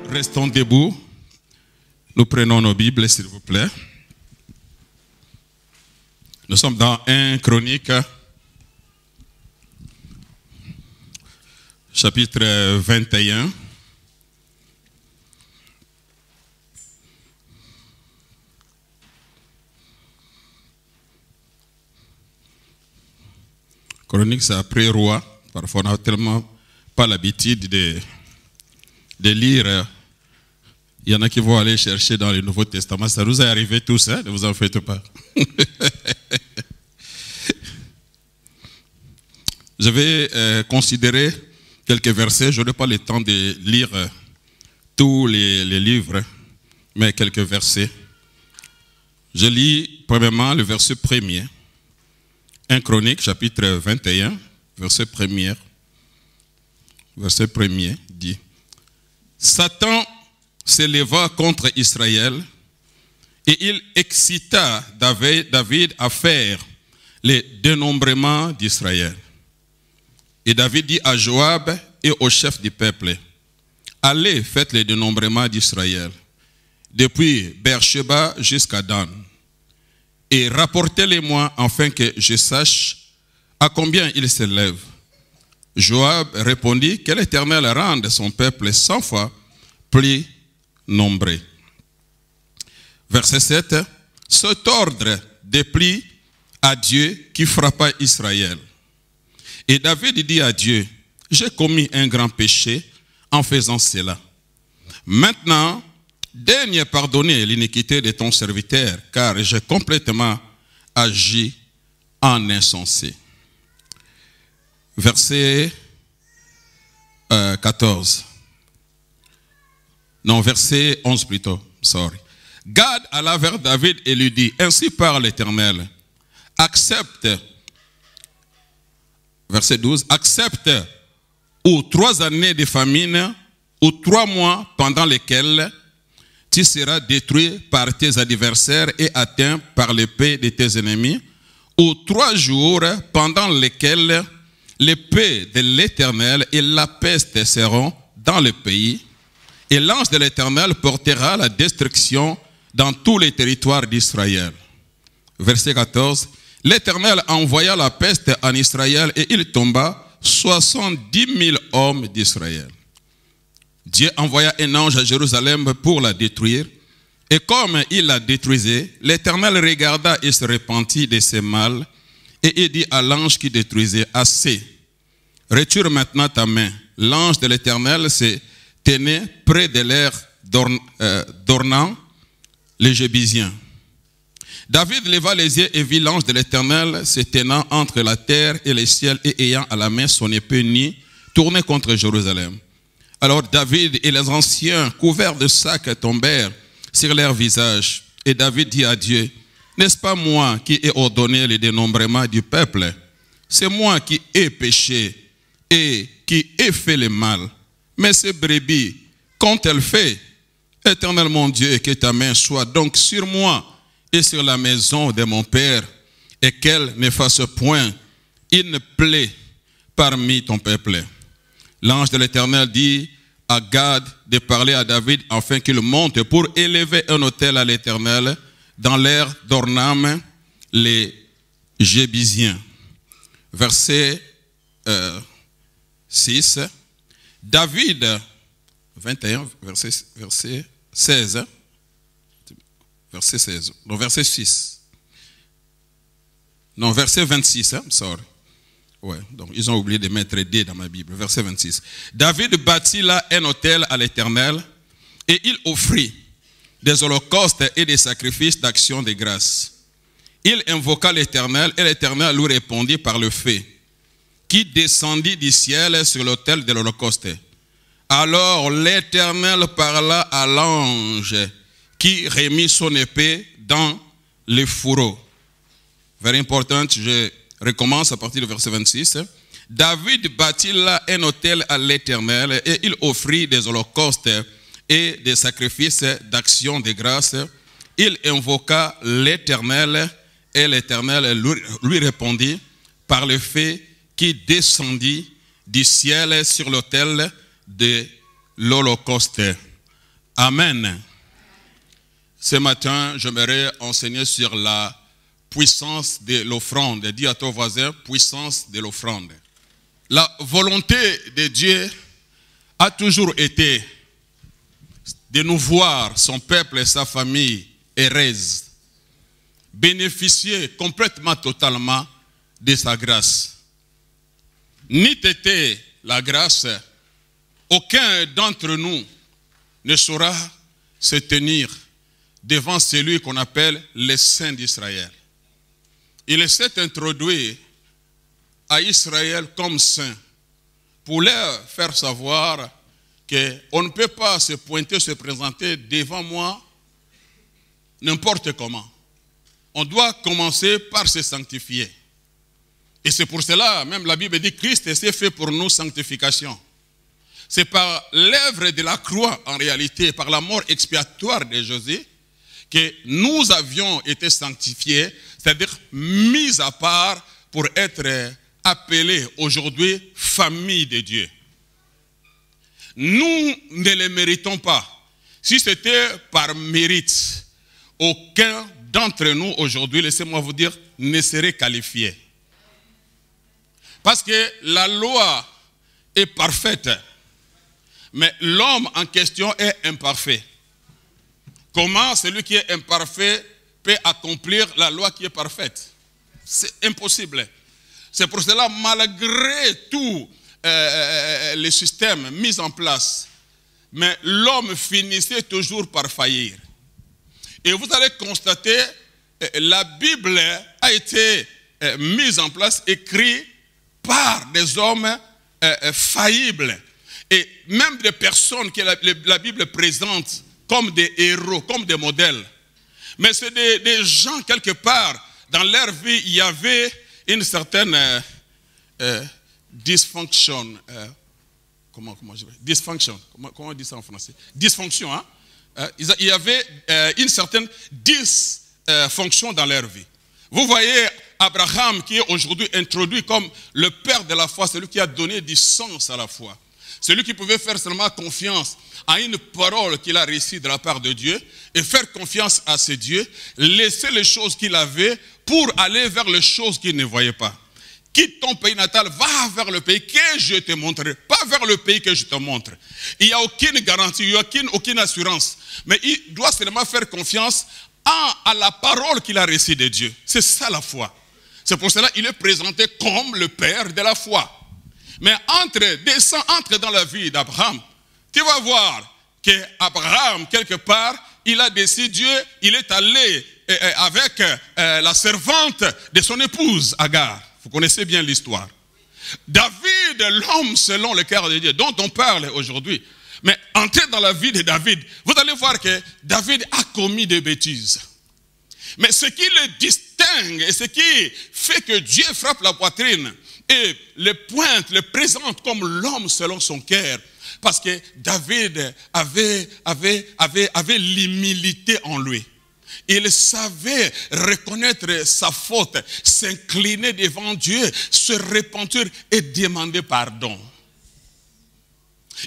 Restons debout. Nous prenons nos Bibles, s'il vous plaît. Nous sommes dans 1 Chronique, chapitre 21. Chronique, c'est après roi. Parfois, on n'a tellement pas l'habitude de lire. Il y en a qui vont aller chercher dans le Nouveau Testament. Ça nous est arrivé tous, hein? Ne vous en faites pas. Je vais considérer quelques versets. Je n'ai pas le temps de lire tous les livres, mais quelques versets. Je lis premièrement le verset premier. 1 Chronique, chapitre 21, verset premier. Verset premier dit: Satan s'éleva contre Israël et il excita David à faire le dénombrement d'Israël. Et David dit à Joab et au chef du peuple: Allez, faites le dénombrement d'Israël, depuis Beersheba jusqu'à Dan, et rapportez-les-moi afin que je sache à combien ils s'élèvent. Joab répondit: Que l'Éternel rende son peuple 100 fois plus nombreux. Verset 7. Cet ordre déplut à Dieu qui frappa Israël. Et David dit à Dieu: J'ai commis un grand péché en faisant cela. Maintenant, daigne pardonner l'iniquité de ton serviteur, car j'ai complètement agi en insensé. Verset 14. Non, verset 11 plutôt. Sorry. Gad alla vers David et lui dit: Ainsi parle l'Éternel. Accepte. Verset 12. Accepte ou 3 années de famine ou 3 mois pendant lesquels tu seras détruit par tes adversaires et atteint par l'épée de tes ennemis, ou 3 jours pendant lesquels l'épée de l'Éternel et la peste seront dans le pays, et l'ange de l'Éternel portera la destruction dans tous les territoires d'Israël. Verset 14. L'Éternel envoya la peste en Israël et il tomba 70 000 hommes d'Israël. Dieu envoya un ange à Jérusalem pour la détruire. Et comme il la détruisait, l'Éternel regarda et se repentit de ses mal. Et il dit à l'ange qui détruisait: Assez, retire maintenant ta main. L'ange de l'Éternel se tenait près de l'air d'Ornan, les Jébusiens. David leva les yeux et vit l'ange de l'Éternel se tenant entre la terre et le ciel et ayant à la main son épée nue tournée contre Jérusalem. Alors David et les anciens couverts de sacs tombèrent sur leur visage. Et David dit à Dieu: N'est-ce pas moi qui ai ordonné le dénombrement du peuple? C'est moi qui ai péché et qui ai fait le mal. Mais ces brebis, qu'ont-elles fait? Éternel mon Dieu, que ta main soit donc sur moi et sur la maison de mon père, et qu'elle ne fasse point une plaie parmi ton peuple. L'ange de l'Éternel dit à Gad de parler à David afin qu'il monte pour élever un autel à l'Éternel dans l'air d'Ornam, les Jébusiens. Verset 6. David, 21, verset 16. Verset 16. Non, verset 6. Non, verset 26. Sorry. Ouais, donc ils ont oublié de mettre D dans ma Bible. Verset 26. David bâtit là un autel à l'Éternel et il offrit des holocaustes et des sacrifices d'action de grâce. Il invoqua l'Éternel et l'Éternel lui répondit par le feu qui descendit du ciel sur l'autel de l'holocauste. Alors l'Éternel parla à l'ange qui remit son épée dans le fourreau. Very important, je recommence à partir du verset 26. David bâtit là un autel à l'Éternel et il offrit des holocaustes et des sacrifices d'action de grâce. Il invoqua l'Éternel et l'Éternel lui répondit par le feu qui descendit du ciel sur l'autel de l'Holocauste. Amen. Ce matin, j'aimerais enseigner sur la puissance de l'offrande. Dis à ton voisin, puissance de l'offrande. La volonté de Dieu a toujours été de nous voir, son peuple et sa famille, heureuse, bénéficier complètement, totalement de sa grâce. Ni t'était la grâce, aucun d'entre nous ne saura se tenir devant celui qu'on appelle le Saint d'Israël. Il s'est introduit à Israël comme saint pour leur faire savoir qu'on ne peut pas se pointer, se présenter devant moi n'importe comment. On doit commencer par se sanctifier. Et c'est pour cela, même la Bible dit, Christ s'est fait pour nous sanctification. C'est par l'œuvre de la croix, en réalité, par la mort expiatoire de Jésus, que nous avions été sanctifiés, c'est-à-dire mis à part pour être appelés aujourd'hui famille de Dieu. Nous ne les méritons pas. Si c'était par mérite, aucun d'entre nous aujourd'hui, laissez-moi vous dire, ne serait qualifié. Parce que la loi est parfaite, mais l'homme en question est imparfait. Comment celui qui est imparfait peut accomplir la loi qui est parfaite? C'est impossible. C'est pour cela, malgré tout les systèmes mis en place, mais l'homme finissait toujours par faillir. Et vous allez constater, la Bible a été mise en place, écrite par des hommes faillibles. Et même des personnes que la Bible présente comme des héros, comme des modèles. Mais c'est des gens, quelque part, dans leur vie, il y avait une certaine dysfonction. Comment on dit ça en français? Dysfonction, hein? Il y avait une certaine dysfonction dans leur vie. Vous voyez Abraham qui est aujourd'hui introduit comme le père de la foi, celui qui a donné du sens à la foi. Celui qui pouvait faire seulement confiance à une parole qu'il a reçue de la part de Dieu et faire confiance à ce Dieu, laisser les choses qu'il avait pour aller vers les choses qu'il ne voyait pas. Quitte ton pays natal, va vers le pays que je te montrerai, pas vers le pays que je te montre. Il n'y a aucune garantie, il n'y a aucune assurance. Mais il doit seulement faire confiance à la parole qu'il a reçue de Dieu. C'est ça la foi. C'est pour cela qu'il est présenté comme le père de la foi. Mais entre dans la vie d'Abraham, tu vas voir qu'Abraham, quelque part, il a décidé, il est allé avec la servante de son épouse, Agar. Vous connaissez bien l'histoire. David, l'homme selon le cœur de Dieu, dont on parle aujourd'hui. Mais entrez dans la vie de David, vous allez voir que David a commis des bêtises. Mais ce qui le distingue et ce qui fait que Dieu frappe la poitrine et le pointe, le présente comme l'homme selon son cœur, parce que David avait l'humilité en lui. Il savait reconnaître sa faute, s'incliner devant Dieu, se repentir et demander pardon.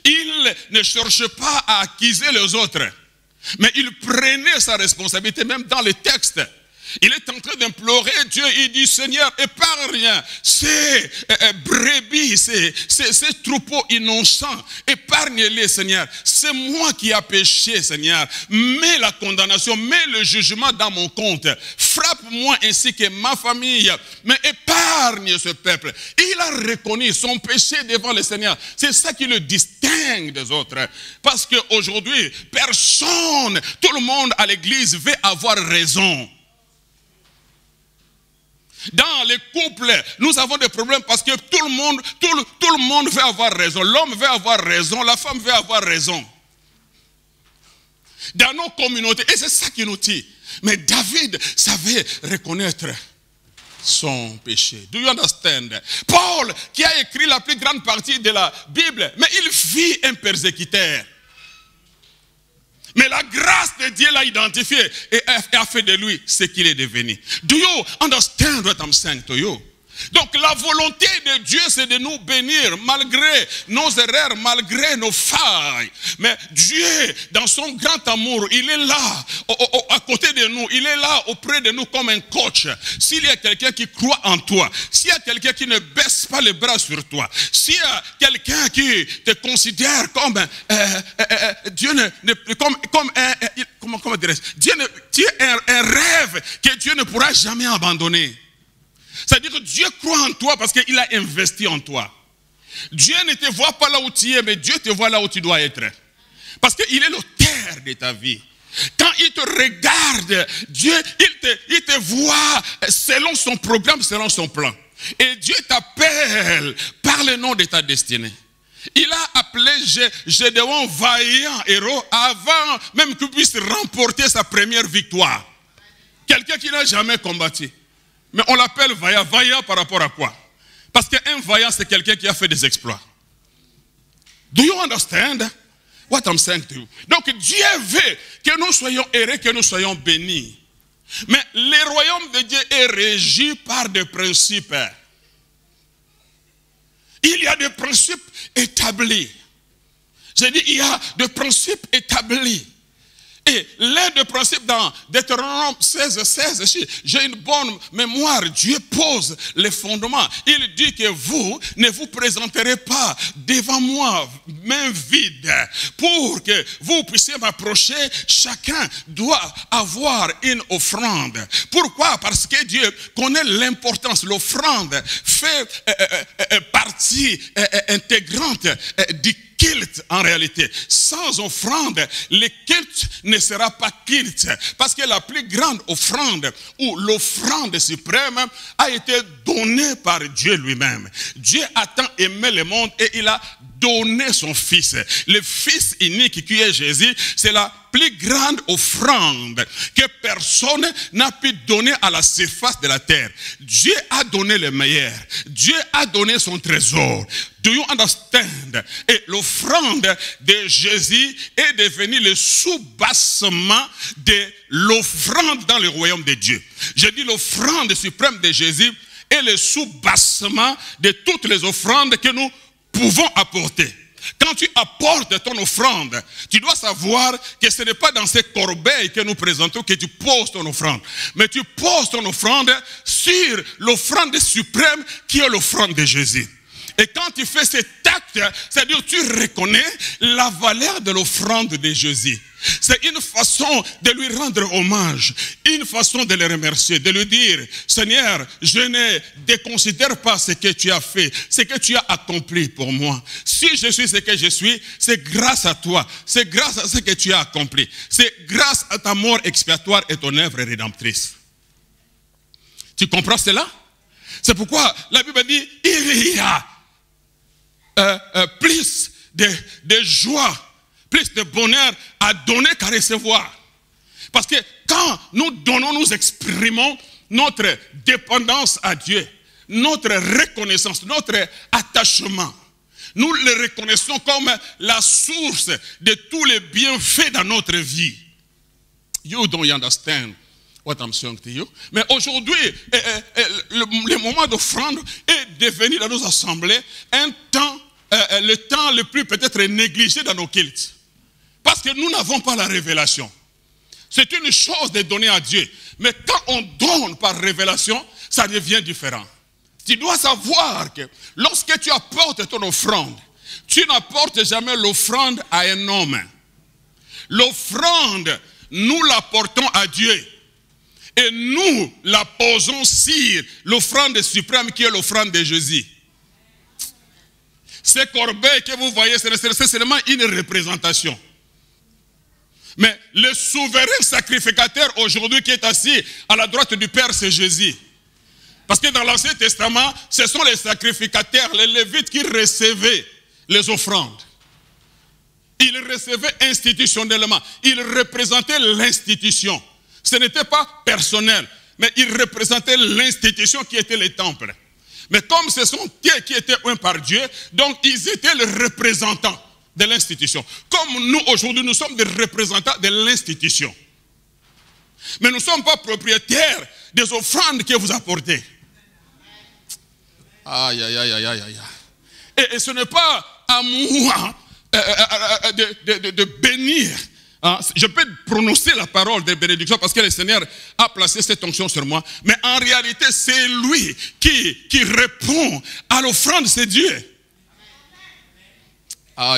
Il ne cherchait pas à accuser les autres, mais il prenait sa responsabilité, même dans les textes. Il est en train d'implorer Dieu, il dit, Seigneur, épargne ces brebis, ces troupeaux innocents, épargne-les, Seigneur. C'est moi qui ai péché, Seigneur. Mets la condamnation, mets le jugement dans mon compte. Frappe-moi ainsi que ma famille, mais épargne ce peuple. Il a reconnu son péché devant le Seigneur. C'est ça qui le distingue des autres. Parce qu'aujourd'hui, personne, tout le monde à l'église veut avoir raison. Dans les couples, nous avons des problèmes parce que tout le monde veut avoir raison. L'homme veut avoir raison, la femme veut avoir raison. Dans nos communautés, et c'est ça qui nous tue. Mais David savait reconnaître son péché. Do you understand? Paul, qui a écrit la plus grande partie de la Bible, mais il vit un persécuteur. Mais la grâce de Dieu l'a identifié et a fait de lui ce qu'il est devenu. Do you understand what I'm saying to you? Donc la volonté de Dieu, c'est de nous bénir malgré nos erreurs, malgré nos failles. Mais Dieu, dans son grand amour, il est là, à côté de nous. Il est là auprès de nous comme un coach. S'il y a quelqu'un qui croit en toi, s'il y a quelqu'un qui ne baisse pas les bras sur toi, s'il y a quelqu'un qui te considère comme Dieu comment dirais-je, Dieu un rêve que Dieu ne pourra jamais abandonner. C'est-à-dire que Dieu croit en toi parce qu'il a investi en toi. Dieu ne te voit pas là où tu es, mais Dieu te voit là où tu dois être. Parce qu'il est l'auteur de ta vie. Quand il te regarde, Dieu, il te voit selon son programme, selon son plan. Et Dieu t'appelle par le nom de ta destinée. Il a appelé Gédéon vaillant héros avant même qu'il puisse remporter sa première victoire. Quelqu'un qui n'a jamais combattu. Mais on l'appelle vaillant. Vaillant par rapport à quoi? Parce qu'un vaillant, c'est quelqu'un qui a fait des exploits. Do you understand what I'm saying to you? Donc Dieu veut que nous soyons heureux, que nous soyons bénis. Mais le royaume de Dieu est régi par des principes. Il y a des principes établis. J'ai dit, il y a des principes établis. Et l'un des principes dans Deutéronome 16, si j'ai une bonne mémoire, Dieu pose les fondements. Il dit que vous ne vous présenterez pas devant moi main vide. Pour que vous puissiez m'approcher, chacun doit avoir une offrande. Pourquoi? Parce que Dieu connaît l'importance. L'offrande fait partie intégrante du culte en réalité. Sans offrande, le culte ne sera pas culte. Parce que la plus grande offrande, ou l'offrande suprême, a été donnée par Dieu lui-même. Dieu a tant aimé le monde et il a donné son fils. Le fils unique qui est Jésus, c'est la plus grande offrande que personne n'a pu donner à la surface de la terre. Dieu a donné le meilleur. Dieu a donné son trésor. Do you understand? Et l'offrande de Jésus est devenue le sous-bassement de l'offrande dans le royaume de Dieu. Je dis l'offrande suprême de Jésus est le sous-bassement de toutes les offrandes que nous pouvons apporter. Quand tu apportes ton offrande, tu dois savoir que ce n'est pas dans ces corbeilles que nous présentons que tu poses ton offrande. Mais tu poses ton offrande sur l'offrande suprême qui est l'offrande de Jésus. Et quand tu fais cet acte, c'est-à-dire tu reconnais la valeur de l'offrande de Jésus. C'est une façon de lui rendre hommage, une façon de le remercier, de lui dire, Seigneur, je ne déconsidère pas ce que tu as fait, ce que tu as accompli pour moi. Si je suis ce que je suis, c'est grâce à toi, c'est grâce à ce que tu as accompli. C'est grâce à ta mort expiatoire et ton œuvre rédemptrice. Tu comprends cela? C'est pourquoi la Bible dit, il y a plus de joie, plus de bonheur à donner qu'à recevoir. Parce que quand nous donnons, nous exprimons notre dépendance à Dieu, notre reconnaissance, notre attachement. Nous le reconnaissons comme la source de tous les bienfaits dans notre vie. You don't understand what I'm saying to you. Mais aujourd'hui, le moment d'offrande est devenu dans nos assemblées un temps, le temps le plus peut-être négligé dans nos cultes. Parce que nous n'avons pas la révélation. C'est une chose de donner à Dieu. Mais quand on donne par révélation, ça devient différent. Tu dois savoir que lorsque tu apportes ton offrande, tu n'apportes jamais l'offrande à un homme. L'offrande, nous l'apportons à Dieu. Et nous la posons sur l'offrande suprême qui est l'offrande de Jésus. Ces corbeilles que vous voyez, c'est seulement une représentation. Mais le souverain sacrificateur aujourd'hui qui est assis à la droite du Père, c'est Jésus. Parce que dans l'Ancien Testament, ce sont les sacrificateurs, les Lévites qui recevaient les offrandes. Ils recevaient institutionnellement. Ils représentaient l'institution. Ce n'était pas personnel, mais ils représentaient l'institution qui était le temple. Mais comme ce sont eux qui étaient un par Dieu, donc ils étaient les représentants de l'institution. Comme nous, aujourd'hui, nous sommes des représentants de l'institution. Mais nous ne sommes pas propriétaires des offrandes que vous apportez. Aïe, aïe, aïe, aïe, aïe, aïe. Et ce n'est pas à moi de bénir. Hein. Je peux prononcer la parole de bénédiction parce que le Seigneur a placé cette onction sur moi. Mais en réalité, c'est lui qui répond à l'offrande, c'est Dieu.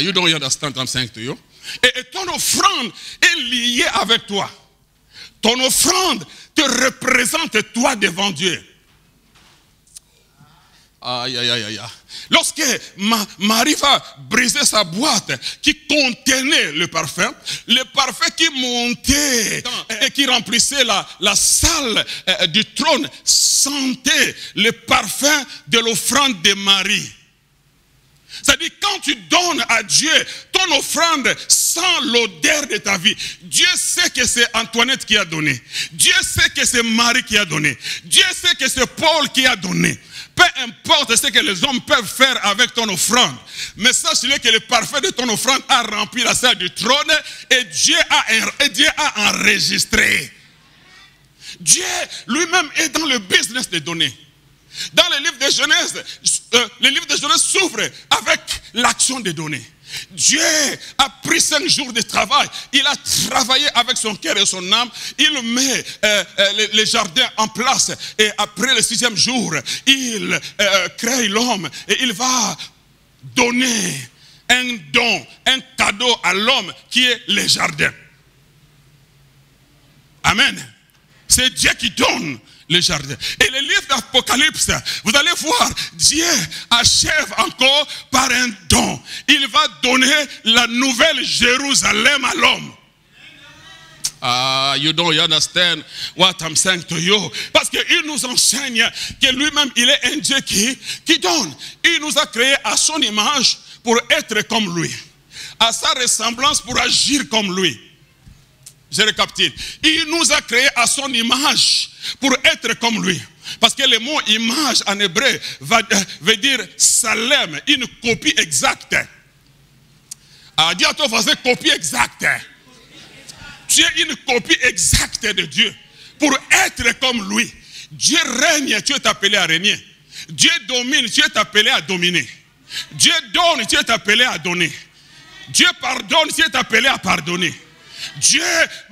You don't understand what I'm saying to you. Et ton offrande est liée avec toi. Ton offrande te représente toi devant Dieu. Aïe, aïe, aïe, aïe. Lorsque Marie va briser sa boîte qui contenait le parfum qui montait et qui remplissait la salle du trône sentait le parfum de l'offrande de Marie. C'est-à-dire, quand tu donnes à Dieu ton offrande sans l'odeur de ta vie, Dieu sait que c'est Antoinette qui a donné. Dieu sait que c'est Marie qui a donné. Dieu sait que c'est Paul qui a donné. Peu importe ce que les hommes peuvent faire avec ton offrande. Mais sache-le que le parfum de ton offrande a rempli la salle du trône et Dieu a enregistré. Dieu lui-même est dans le business de donner. Dans le livre de Genèse, s'ouvre avec l'action de donner. Dieu a pris 5 jours de travail. Il a travaillé avec son cœur et son âme. Il met les jardins en place. Et après le 6e jour, il crée l'homme. Et il va donner un don, un cadeau à l'homme qui est le jardin. Amen. C'est Dieu qui donne le jardin. Et le livre d'Apocalypse, vous allez voir, Dieu achève encore par un don. Il va donner la nouvelle Jérusalem à l'homme. You don't understand what I'm saying to you. Parce qu'il nous enseigne que lui-même, il est un Dieu qui donne. Il nous a créés à son image pour être comme lui. À sa ressemblance pour agir comme lui. Je récapitule. Il nous a créés à son image pour être comme lui. Parce que le mot image en hébreu veut dire salem, une copie exacte. Dis à ton voisin, copie exacte. Tu es une copie exacte de Dieu. Pour être comme lui. Dieu règne, tu es appelé à régner. Dieu domine, tu es appelé à dominer. Dieu donne, tu es appelé à donner. Dieu pardonne, tu es appelé à pardonner. Dieu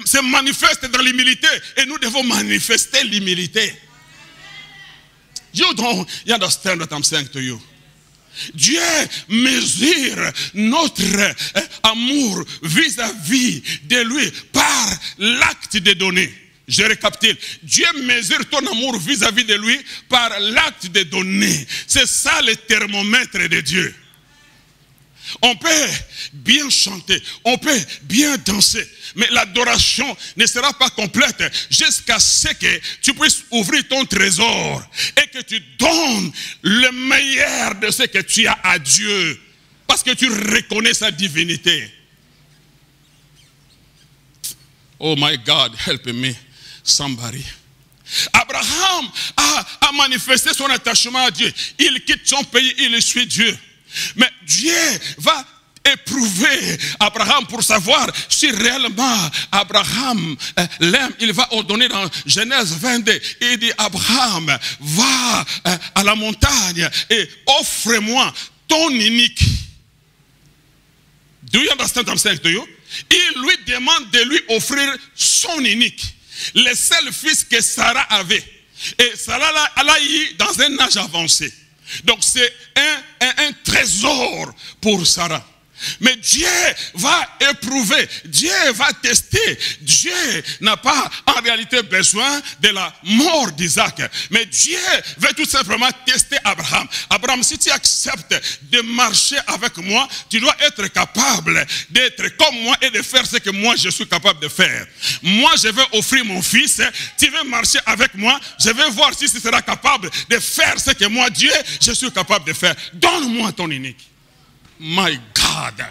se manifeste dans l'humilité et nous devons manifester l'humilité. You don't understand what I'm saying to you. Dieu mesure notre amour vis-à-vis de lui par l'acte de donner. Je récapitule. Dieu mesure ton amour vis-à-vis de lui par l'acte de donner. C'est ça le thermomètre de Dieu. On peut bien chanter, on peut bien danser, mais l'adoration ne sera pas complète jusqu'à ce que tu puisses ouvrir ton trésor et que tu donnes le meilleur de ce que tu as à Dieu, parce que tu reconnais sa divinité. Oh my God, help me, somebody. Abraham a manifesté son attachement à Dieu. Il quitte son pays, il suit Dieu. Mais Dieu va éprouver Abraham pour savoir si réellement Abraham l'aime. Il va ordonner dans Genèse 22. Il dit, Abraham, va à la montagne et offre-moi ton unique. Do you understand what I'm saying to you? Il lui demande de lui offrir son unique. Le seul fils que Sarah avait. Et Sarah l'a eu dans un âge avancé. Donc c'est un trésor pour Sarah. Mais Dieu va éprouver, Dieu va tester. Dieu n'a pas en réalité besoin de la mort d'Isaac. Mais Dieu veut tout simplement tester Abraham. Abraham, si tu acceptes de marcher avec moi, tu dois être capable d'être comme moi et de faire ce que moi je suis capable de faire. Moi je vais offrir mon fils, tu veux marcher avec moi, je vais voir si tu seras capable de faire ce que moi Dieu je suis capable de faire. Donne-moi ton unique. My God.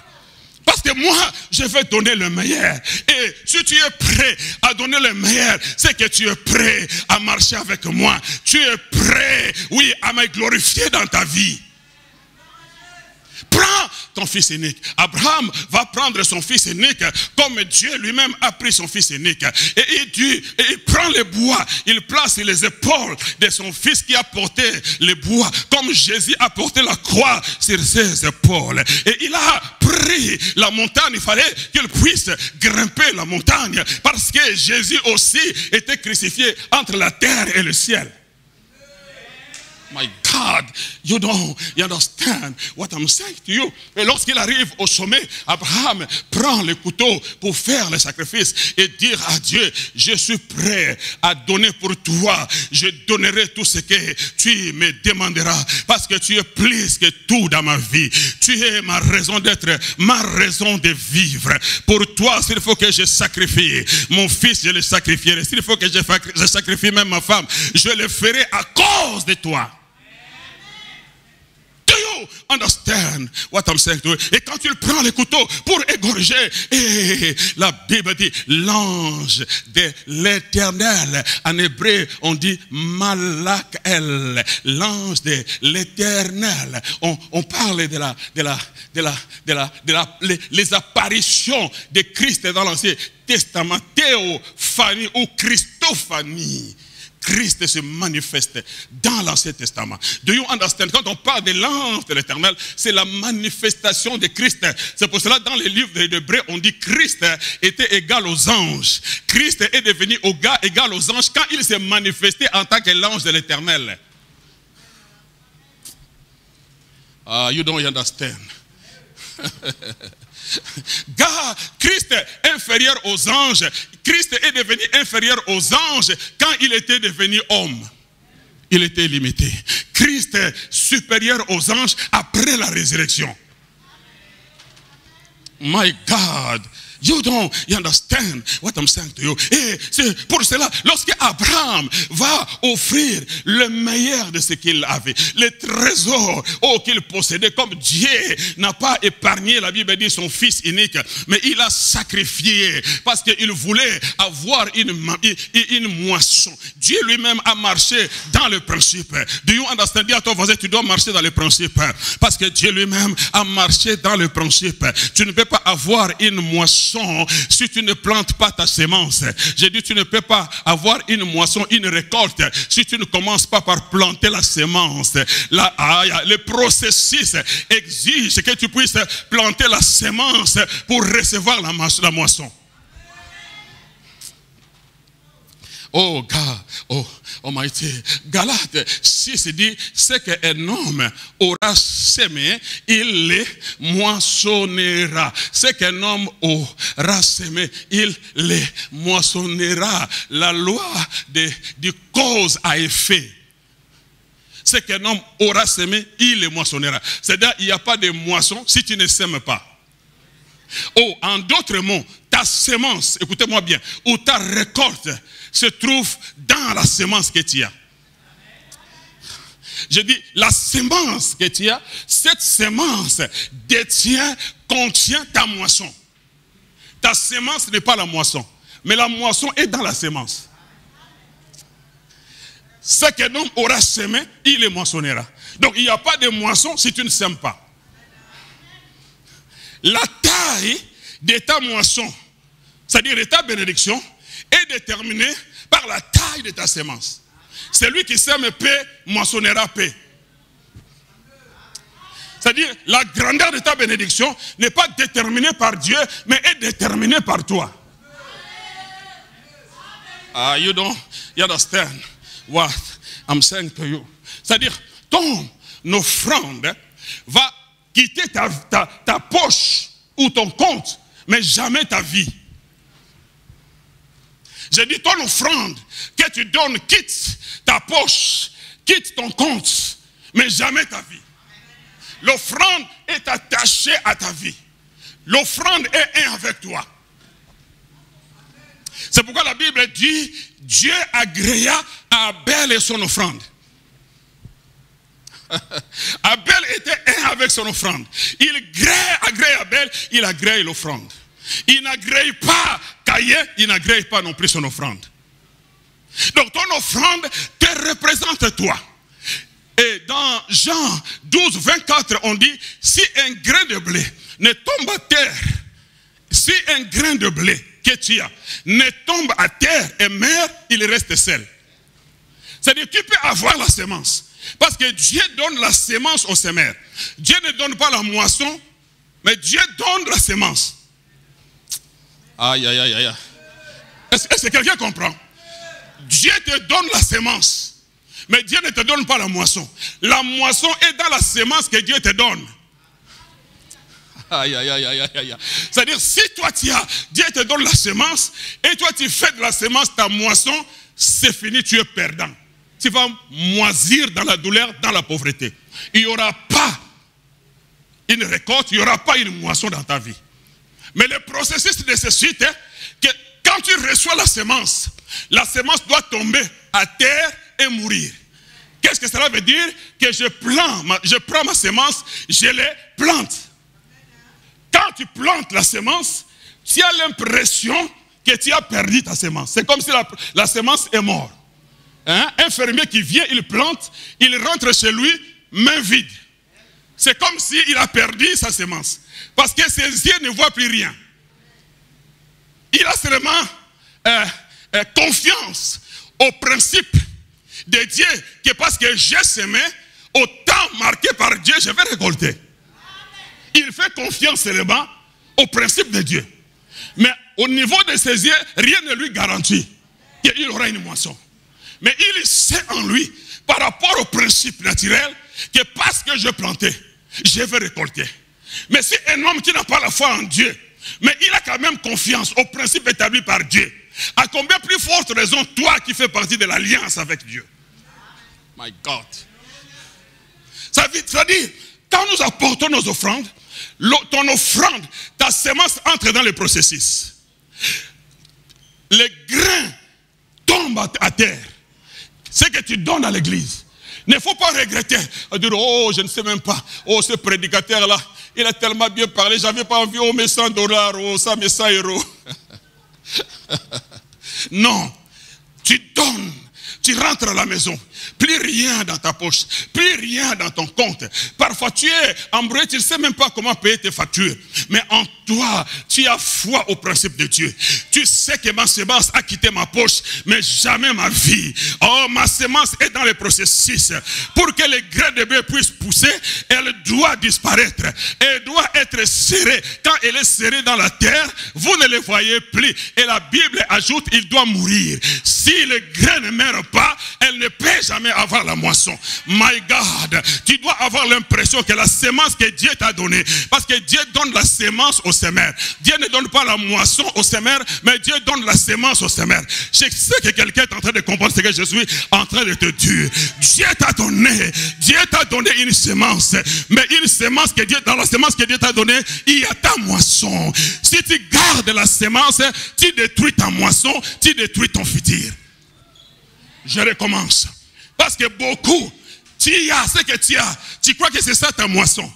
Parce que moi, je vais donner le meilleur. Et si tu es prêt à donner le meilleur, c'est que tu es prêt à marcher avec moi. Tu es prêt, oui, à me glorifier dans ta vie. Prends ton fils unique. Abraham va prendre son fils unique comme Dieu lui-même a pris son fils unique. Et il prend le bois, il place sur les épaules de son fils qui a porté le bois, comme Jésus a porté la croix sur ses épaules. Et il a pris la montagne, il fallait qu'il puisse grimper la montagne, parce que Jésus aussi était crucifié entre la terre et le ciel. My God, you understand what I'm saying to you. Et lorsqu'il arrive au sommet, Abraham prend le couteau pour faire le sacrifice et dire à Dieu, je suis prêt à donner pour toi. Je donnerai tout ce que tu me demanderas, parce que tu es plus que tout dans ma vie. Tu es ma raison d'être, ma raison de vivre. Pour toi, s'il faut que je sacrifie mon fils, je le sacrifierai. S'il faut que je sacrifie même ma femme, je le ferai à cause de toi. Do you understand what I'm saying to you? Et quand il prend le couteau pour égorger, et la Bible dit l'ange de l'Éternel. En hébreu, on dit Malak-el, l'ange de l'Éternel. On parle les apparitions de Christ dans l'Ancien Testament, théophanie ou Christophanie. Christ se manifeste dans l'Ancien Testament. Do you understand? Quand on parle de l'ange de l'Éternel, c'est la manifestation de Christ. C'est pour cela dans les livres d'Hébreux, on dit Christ était égal aux anges. Christ est devenu égal aux anges quand il s'est manifesté en tant que l'ange de l'Éternel. You don't understand. Christ est inférieur aux anges. Christ est devenu inférieur aux anges quand il était devenu homme. Il était limité. Christ est supérieur aux anges après la résurrection. My God. You don't understand what I'm saying to you. Et c'est pour cela, lorsque Abraham va offrir le meilleur de ce qu'il avait, les trésors qu'il possédait, comme Dieu n'a pas épargné, la Bible dit, son fils unique, mais il a sacrifié parce qu'il voulait avoir une moisson. Dieu lui-même a marché dans le principe. Do you understand? Dis à ton voisin, tu dois marcher dans le principe. Parce que Dieu lui-même a marché dans le principe. Tu ne peux pas avoir une moisson si tu ne plantes pas ta semence. J'ai dit, tu ne peux pas avoir une moisson, une récolte, si tu ne commences pas par planter la semence. Le processus exige que tu puisses planter la semence pour recevoir la moisson. Oh God, Almighty. Galates 6 dit, ce qu'un homme aura semé, il les moissonnera. Ce qu'un homme aura semé, il les moissonnera. La loi du cause à effet. Ce qu'un homme aura semé, il les moissonnera. C'est-à-dire, il n'y a pas de moisson si tu ne sèmes pas. En d'autres mots, ta semence, écoutez-moi bien, ou ta récolte se trouve dans la semence que tu as. Je dis, la semence que tu as, cette semence contient ta moisson. Ta semence n'est pas la moisson, mais la moisson est dans la semence. Ce qu'un homme aura semé, il les moissonnera. Donc il n'y a pas de moisson si tu ne sèmes pas. La taille de ta moisson, c'est-à-dire de ta bénédiction, est déterminée par la taille de ta semence. Celui qui sème paix, moissonnera paix. C'est-à-dire, la grandeur de ta bénédiction n'est pas déterminée par Dieu, mais est déterminée par toi. You understand what I'm saying to you. C'est-à-dire, ton offrande va quitter ta poche ou ton compte, mais jamais ta vie. J'ai dit, ton offrande que tu donnes quitte ta poche, quitte ton compte, mais jamais ta vie. L'offrande est attachée à ta vie. L'offrande est un avec toi. C'est pourquoi la Bible dit, Dieu agréa à Abel et son offrande. Abel était un avec son offrande. Il agrée Abel, il agrée l'offrande. Il n'agrée pas Caïn, il n'agrée pas non plus son offrande. Donc ton offrande te représente toi. Et dans Jean 12, 24, on dit, si un grain de blé ne tombe à terre, si un grain de blé que tu as ne tombe à terre et meurt, il reste seul. C'est-à-dire que tu peux avoir la semence. Parce que Dieu donne la semence au semeur. Dieu ne donne pas la moisson, mais Dieu donne la semence. Aïe, aïe, aïe, aïe. Est-ce que quelqu'un comprend? Dieu te donne la semence. Mais Dieu ne te donne pas la moisson. La moisson est dans la semence que Dieu te donne. Aïe, aïe, aïe, aïe, aïe. C'est-à-dire, si toi tu as, Dieu te donne la semence, et toi tu fais de la semence ta moisson, c'est fini, tu es perdant. Tu vas moisir dans la douleur, dans la pauvreté. Il n'y aura pas une récolte, il n'y aura pas une moisson dans ta vie. Mais le processus nécessite que quand tu reçois la semence doit tomber à terre et mourir. Qu'est-ce que cela veut dire? Que je prends ma semence, je les plante. Quand tu plantes la semence, tu as l'impression que tu as perdu ta semence. C'est comme si la semence est morte. Hein? Un fermier qui vient, il plante, il rentre chez lui, main vide. C'est comme s'il a perdu sa semence. Parce que ses yeux ne voient plus rien. Il a seulement confiance au principe de Dieu, que parce que j'ai semé, au temps marqué par Dieu, je vais récolter. Il fait confiance seulement au principe de Dieu. Mais au niveau de ses yeux, rien ne lui garantit qu'il aura une moisson. Mais il sait en lui, par rapport au principe naturel, que parce que je plantais, je vais récolter. Mais si un homme qui n'a pas la foi en Dieu, mais il a quand même confiance au principe établi par Dieu, à combien plus forte raison, toi qui fais partie de l'alliance avec Dieu? My God. Ça veut dire, quand nous apportons nos offrandes, ton offrande, ta semence entre dans le processus. Les grains tombent à terre. Ce que tu donnes à l'église. Il ne faut pas regretter. Dire, oh, je ne sais même pas. Oh, ce prédicateur-là, il a tellement bien parlé. Je n'avais pas envie, oh, mes $100, oh, ça, mes 100 €. Non. Tu donnes. Tu rentres à la maison. Plus rien dans ta poche. Plus rien dans ton compte. Parfois, tu es embrouillé. Tu ne sais même pas comment payer tes factures. Mais en toi, tu as foi au principe de Dieu. Tu sais que ma semence a quitté ma poche, mais jamais ma vie. Oh, ma semence est dans le processus. Pour que les grains de blé puissent pousser, elle doit disparaître. Elle doit être serrée. Quand elle est serrée dans la terre, vous ne les voyez plus. Et la Bible ajoute, il doit mourir. Si le grain ne meurt pas, elle ne peut jamais avoir la moisson. My God, tu dois avoir l'impression que la semence que Dieu t'a donnée, parce que Dieu donne la semence au semeur. Dieu ne donne pas la moisson au semeur, mais Dieu donne la semence au semeur. Je sais que quelqu'un est en train de comprendre ce que je suis en train de te dire. Dieu t'a donné une semence, mais une semence que Dieu, dans la semence que Dieu t'a donnée, il y a ta moisson. Si tu gardes la semence, tu détruis ta moisson, tu détruis ton futur. Je recommence. Parce que beaucoup, tu as ce que tu as. Tu crois que c'est ça ta moisson.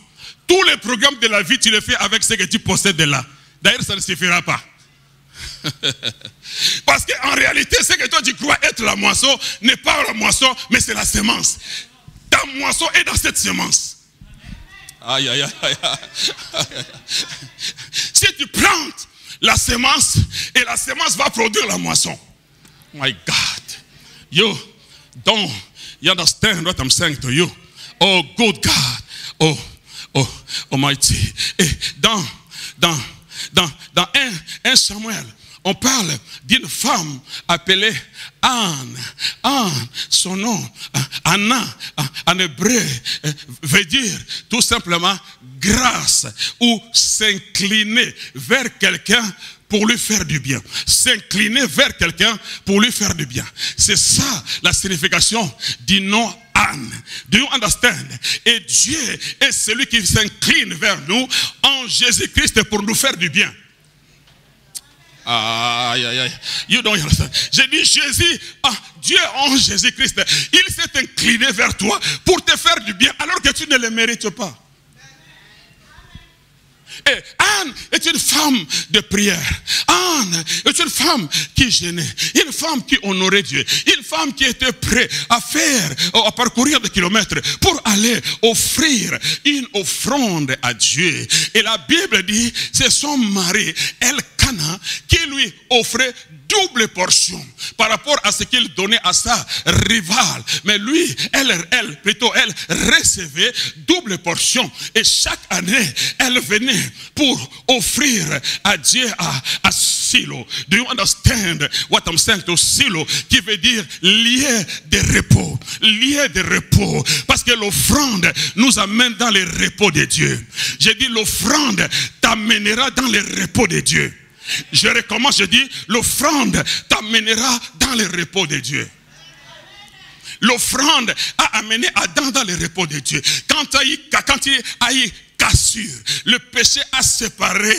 Tous les programmes de la vie, tu les fais avec ce que tu possèdes de là. D'ailleurs, ça ne suffira pas. Parce qu'en réalité, ce que toi tu crois être la moisson, n'est pas la moisson, mais c'est la semence. Ta moisson est dans cette semence. Aïe, aïe, aïe, aïe. Si tu plantes la semence, et la semence va produire la moisson. My God. You don't you understand what I'm saying to you? Oh, good God. Oh, Almighty. Et dans 1 Samuel, on parle d'une femme appelée Anne. Anne, son nom, Anna, en hébreu, veut dire tout simplement grâce ou s'incliner vers quelqu'un pour lui faire du bien. S'incliner vers quelqu'un pour lui faire du bien. C'est ça la signification du nom Anne. Do you understand? Et Dieu est celui qui s'incline vers nous en Jésus-Christ pour nous faire du bien. Aïe, aïe, aïe. You don't understand. J'ai dit Jésus, Dieu en Jésus-Christ, il s'est incliné vers toi pour te faire du bien alors que tu ne le mérites pas. Et Anne est une femme de prière. Anne est une femme qui gênait, une femme qui honorait Dieu, une femme qui était prête à parcourir des kilomètres pour aller offrir une offrande à Dieu. Et la Bible dit, c'est son mari, Elkana, qui lui offrait double portion par rapport à ce qu'il donnait à sa rivale. Mais lui, elle recevait double portion. Et chaque année, elle venait pour offrir à Dieu à Silo. Do you understand what I'm saying to Silo? Qui veut dire lieu de repos. Lieu de repos. Parce que l'offrande nous amène dans le repos de Dieu. J'ai dit l'offrande t'amènera dans le repos de Dieu. Je recommence, je dis, l'offrande t'amènera dans le repos de Dieu. L'offrande a amené Adam dans le repos de Dieu. Quand il a eu cassure, le péché a séparé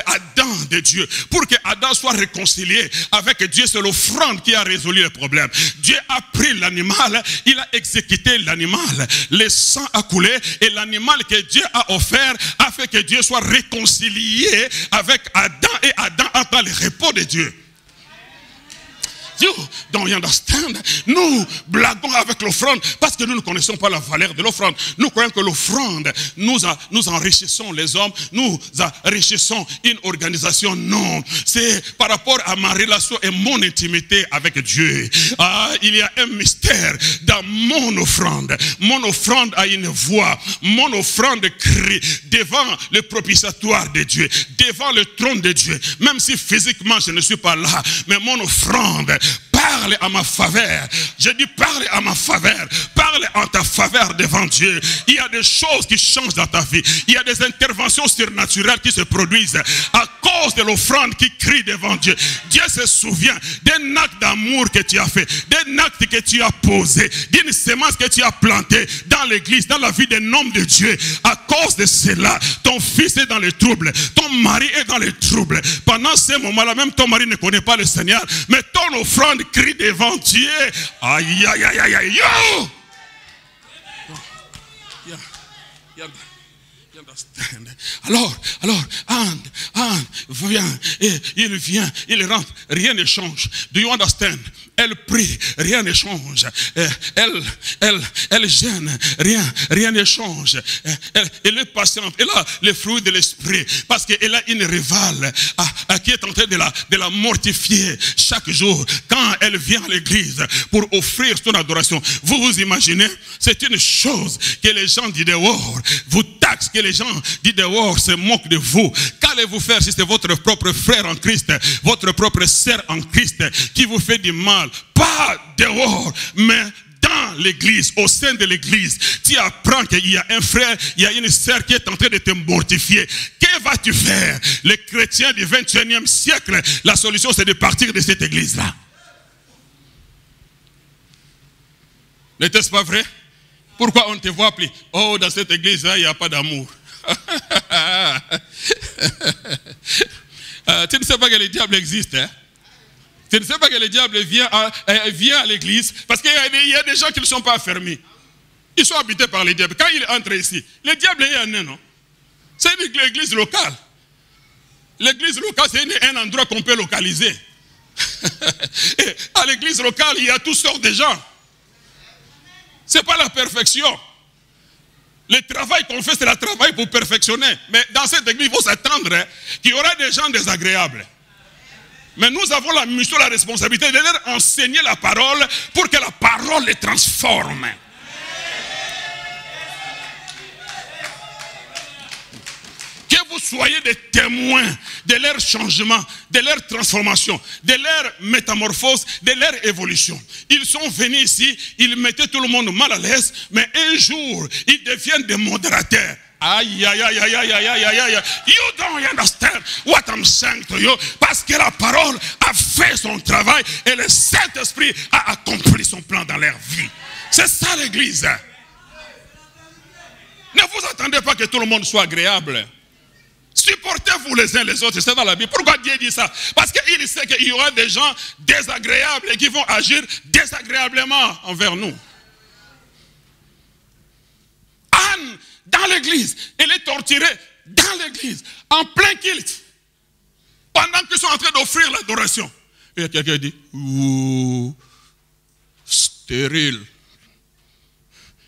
Adam de Dieu. Pour que Adam soit réconcilié avec Dieu, c'est l'offrande qui a résolu le problème. Dieu a pris l'animal, il a exécuté l'animal. Le sang a coulé et l'animal que Dieu a offert a fait que Dieu soit réconcilié avec Adam et Adam a dans le repos de Dieu. You don't understand? Nous blaguons avec l'offrande parce que nous ne connaissons pas la valeur de l'offrande. Nous croyons que l'offrande, nous enrichissons les hommes, nous enrichissons une organisation. Non, c'est par rapport à ma relation et mon intimité avec Dieu. Il y a un mystère dans mon offrande. Mon offrande a une voix. Mon offrande crie devant le propitiatoire de Dieu, devant le trône de Dieu. Même si physiquement je ne suis pas là, mais mon offrande parle à ma faveur. Je dis parle à ma faveur. Parle en ta faveur devant Dieu. Il y a des choses qui changent dans ta vie. Il y a des interventions surnaturelles qui se produisent à cause de l'offrande qui crie devant Dieu. Dieu se souvient d'un acte d'amour que tu as fait, d'un acte que tu as posé, d'une semence que tu as plantée dans l'église, dans la vie d'un homme de Dieu. À cause de cela, ton fils est dans les troubles, ton mari est dans les troubles. Pendant ce moment-là, même ton mari ne connaît pas le Seigneur, mais ton offrande crie devant Dieu. Aïe, aïe, aïe, aïe, aïe, yo! You understand? Alors, Anne vient, et il rentre, rien ne change. Do you understand? Elle prie, rien ne change. Elle gêne, rien ne change. Elle est patiente, elle a les fruits de l'esprit, parce qu'elle a une rivale qui est en train de la mortifier chaque jour. Quand elle vient à l'église pour offrir son adoration, vous imaginez, c'est une chose que les gens du dehors vous taxent, que les gens du dehors se moquent de vous. Qu'allez-vous faire si c'est votre propre frère en Christ, votre propre sœur en Christ qui vous fait du mal? Pas dehors, mais dans l'église, au sein de l'église. Tu apprends qu'il y a un frère, il y a une sœur qui est en train de te mortifier. Que vas-tu faire? Les chrétiens du 21e siècle, la solution c'est de partir de cette église-là. N'était-ce pas vrai? Pourquoi on ne te voit plus? Oh, dans cette église-là, il n'y a pas d'amour. Tu ne sais pas que le diable existe, hein? Tu ne sais pas que le diable vient à l'église parce qu'il y a des gens qui ne sont pas affermis. Ils sont habités par le diable. Quand il entre ici, le diable est un nain, non? C'est l'église locale. L'église locale, c'est un endroit qu'on peut localiser. Et à l'église locale, il y a toutes sortes de gens. Ce n'est pas la perfection. Le travail qu'on fait, c'est le travail pour perfectionner. Mais dans cette église, il faut s'attendre qu'il y aura des gens désagréables. Mais nous avons la mission, la responsabilité de leur enseigner la parole pour que la parole les transforme. Que vous soyez des témoins de leur changement, de leur transformation, de leur métamorphose, de leur évolution. Ils sont venus ici, ils mettaient tout le monde mal à l'aise, mais un jour, ils deviennent des modérateurs. Aïe, aïe, aïe, aïe, aïe, aïe, aïe, aïe. You don't understand what I'm saying to you. Parce que la parole a fait son travail et le Saint-Esprit a accompli son plan dans leur vie. C'est ça l'église. Ne vous attendez pas que tout le monde soit agréable. Supportez-vous les uns les autres, c'est dans la Bible. Pourquoi Dieu dit ça? Parce qu'il sait qu'il y aura des gens désagréables et qui vont agir désagréablement envers nous. Anne, dans l'église, elle est torturée dans l'église, en plein culte, pendant qu'ils sont en train d'offrir l'adoration. Et quelqu'un dit, ouh, stérile.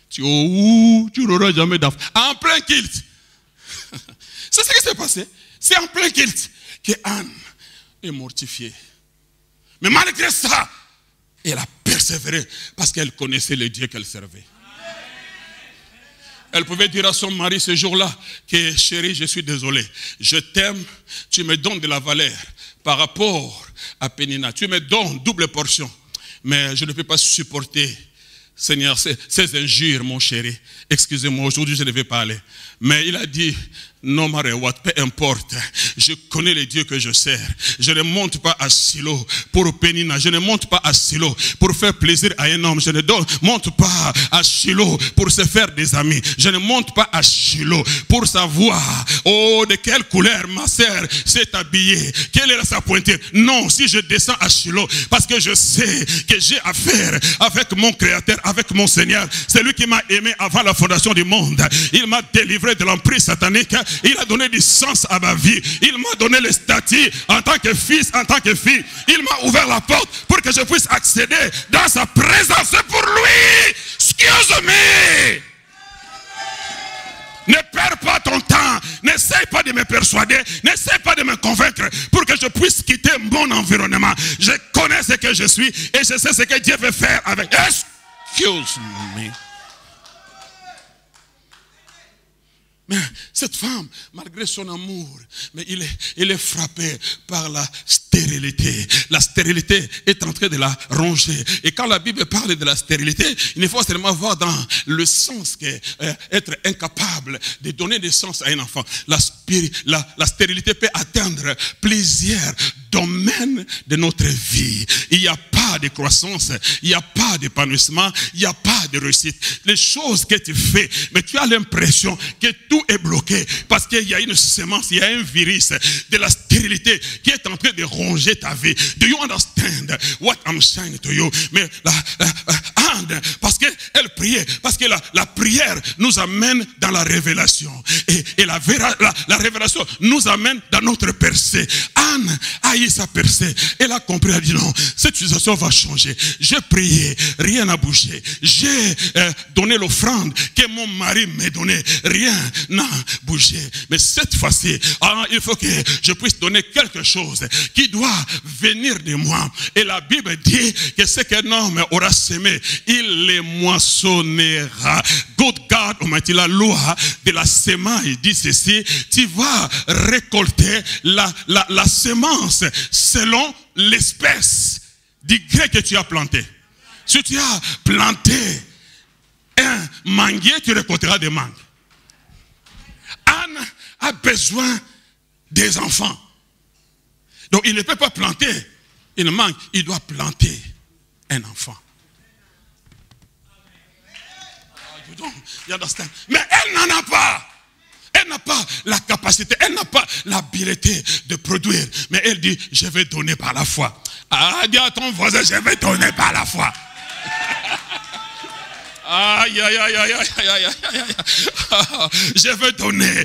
Tu n'auras jamais d'enfant. En plein culte. C'est ce qui s'est passé. C'est en plein culte que Anne est mortifiée. Mais malgré ça, elle a persévéré parce qu'elle connaissait le Dieu qu'elle servait. Elle pouvait dire à son mari ce jour-là que chérie, je suis désolé, je t'aime, tu me donnes de la valeur par rapport à Pénina. Tu me donnes double portion, mais je ne peux pas supporter, Seigneur, ces injures, mon chéri. Excusez-moi, aujourd'hui je ne vais pas aller. Mais il a dit, non, Maréwat, peu importe, je connais les dieux que je sers. Je ne monte pas à Silo pour Pénina, je ne monte pas à Silo pour faire plaisir à un homme. Je ne monte pas à Silo pour se faire des amis. Je ne monte pas à Silo pour savoir, oh, de quelle couleur ma sœur s'est habillée, quelle est sa pointure. Non, si je descends à Silo, parce que je sais que j'ai affaire avec mon Créateur, avec mon Seigneur, c'est lui qui m'a aimé avant la fondation du monde. Il m'a délivré de l'emprise satanique. Il a donné du sens à ma vie. Il m'a donné le statut en tant que fils, en tant que fille. Il m'a ouvert la porte pour que je puisse accéder dans sa présence. C'est pour lui. Excuse me. Ne perds pas ton temps. N'essaye pas de me persuader. N'essaye pas de me convaincre pour que je puisse quitter mon environnement. Je connais ce que je suis et je sais ce que Dieu veut faire avec. Excuse me. Mais cette femme, malgré son amour, mais il est frappé par la stérilité. La stérilité est en train de la ronger. Et quand la Bible parle de la stérilité, il faut seulement voir dans le sens qu'être incapable de donner des sens à un enfant. La stérilité peut atteindre plusieurs domaines de notre vie. Il n'y a pas de croissance, il n'y a pas d'épanouissement, il n'y a pas de réussite. Les choses que tu fais, mais tu as l'impression que tout est bloqué parce qu'il y a une semence, il y a un virus de la stérilité qui est en train de ronger ta vie. Do you understand what I'm saying to you? Mais Anne, parce qu'elle priait, parce que la prière nous amène dans la révélation. Et la révélation nous amène dans notre percée. Anne a eu sa percée. Elle a compris, elle a dit non, cette situation va changer. J'ai prié, rien n'a bougé. J'ai donné l'offrande que mon mari m'a donnée. Rien n'a bougé. Mais cette fois-ci, il faut que je puisse donner quelque chose qui doit venir de moi. Et la Bible dit que ce qu'un homme aura semé, il les moissonnera. Good God Almighty, la loi de la semaille dit ceci: tu vas récolter la semence selon l'espèce du gré que tu as planté. Si tu as planté un manguier, tu récolteras des mangues. Anne a besoin des enfants. Donc il ne peut pas planter une mangue, il doit planter un enfant. Mais elle n'en a pas. Elle n'a pas la capacité, elle n'a pas l'habileté de produire. Mais elle dit, je vais donner par la foi. Ah, dis à ton voisin, je vais donner par la foi. Aïe, aïe, aïe, aïe, aïe, aïe, aïe, aïe. Je veux donner,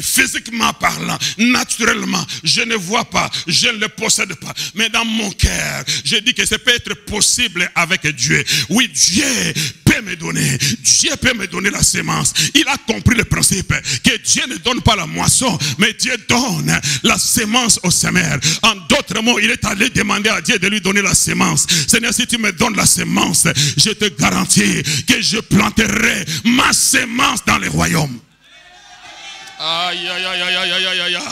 physiquement parlant, naturellement, je ne vois pas, je ne le possède pas. Mais dans mon cœur, je dis que ça peut être possible avec Dieu. Oui, Dieu peut me donner. Dieu peut me donner la semence. Il a compris le principe que Dieu ne donne pas la moisson, mais Dieu donne la semence au semeur. En d'autres mots, il est allé demander à Dieu de lui donner la semence. Seigneur, si tu me donnes la semence, je te garantis que je planterai ma semence dans les royaumes. Aïe, aïe, aïe, aïe, aïe, aïe, aïe, aïe.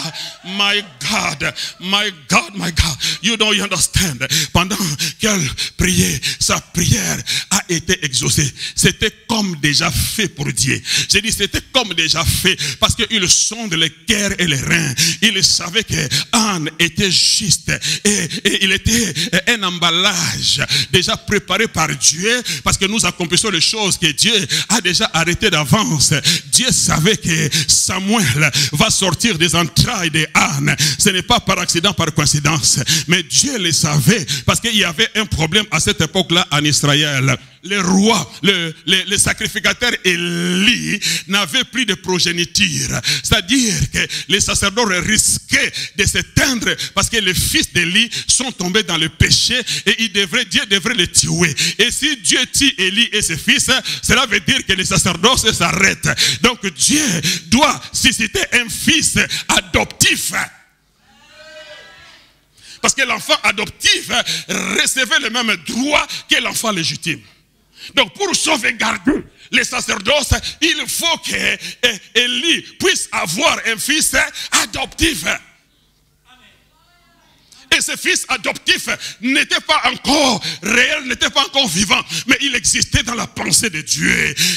My God, my God, my God. You don't understand. Pendant qu'elle priait, sa prière a été exaucée. C'était comme déjà fait pour Dieu. J'ai dit c'était comme déjà fait parce qu'il sonde les cœurs et les reins. Il savait que Anne était juste et il était un emballage déjà préparé par Dieu parce que nous accomplissons les choses que Dieu a déjà arrêtées d'avance. Dieu savait que Samuel va sortir des entrailles de Anne. Ce n'est pas par accident, par coïncidence. Mais Dieu le savait parce qu'il y avait un problème à cette époque-là en Israël. les rois, les sacrificateurs Élie n'avaient plus de progéniture. C'est-à-dire que les sacerdotes risquaient de s'éteindre parce que les fils d'Élie sont tombés dans le péché et Dieu devrait les tuer. Et si Dieu tue Élie et ses fils, cela veut dire que les sacerdoces s'arrêtent. Donc Dieu doit susciter un fils adoptif. Parce que l'enfant adoptif recevait le même droit que l'enfant légitime. Donc pour sauvegarder les sacerdoces, il faut qu'Élie puisse avoir un fils adoptif. Et ce fils adoptif n'était pas encore réel, n'était pas encore vivant, mais il existait dans la pensée de Dieu.